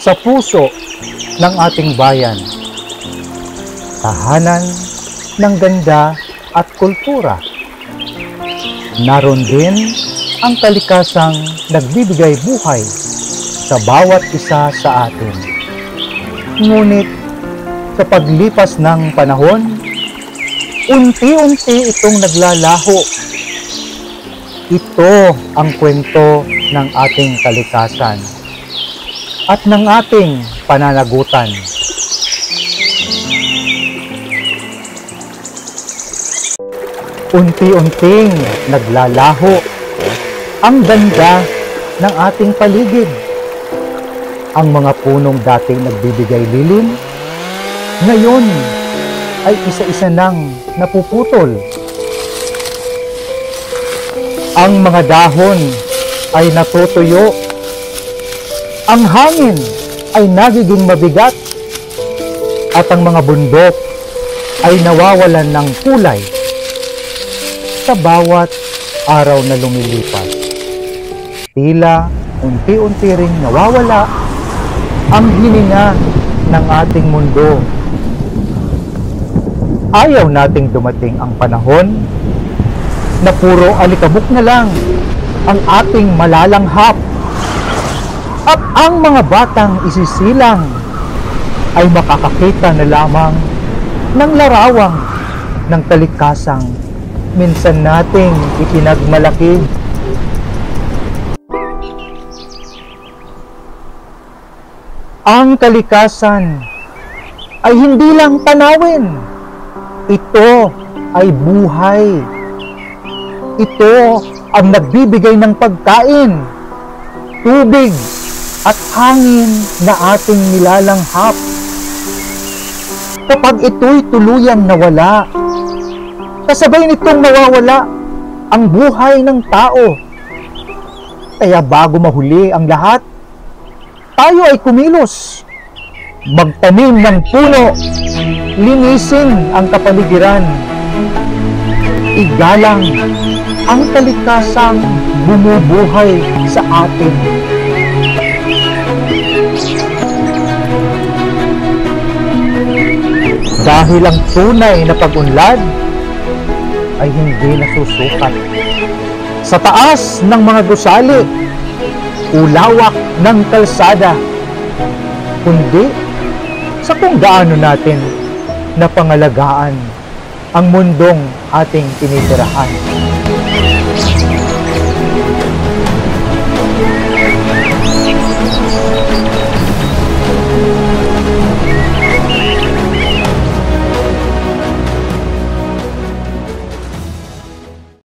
sa puso ng ating bayan. Tahanan ng ganda at kultura. Naroon din ang kalikasang nagbibigay buhay sa bawat isa sa atin. Ngunit sa paglipas ng panahon, unti-unti itong naglalaho. Ito ang kwento ng ating kalikasan at ng ating pananagutan. Unti-unting naglalaho ang ganda ng ating paligid. Ang mga punong dating nagbibigay lilim, ngayon ay isa-isa nang napuputol. Ang mga dahon ay natutuyo. Ang hangin ay nagiging mabigat. At ang mga bundok ay nawawalan ng kulay sa bawat araw na lumilipas. Tila unti-unti ring nawawala ang hininga ng ating mundo. Ayaw nating dumating ang panahon na puro alikabok na lang ang ating malalanghap at ang mga batang isisilang ay makakakita na lamang ng larawang ng kalikasang minsan nating ipinagmalaki. Ang kalikasan ay hindi lang tanawin. Ito ay buhay. Ito ang nagbibigay ng pagkain, tubig at hangin na ating nilalanghap. Kapag ito'y tuluyang nawala, kasabay nitong nawawala ang buhay ng tao. Kaya bago mahuli ang lahat, tayo ay kumilos, magtanim ng puno, linisin ang kapaligiran, igalang ang kalikasang bumubuhay sa atin. Dahil ang tunay na pag-unlad ay hindi nasusukat sa taas ng mga gusali, ulawak ng kalsada, kundi sa kung gaano natin napangalagaan ang mundong ating tinitirahan.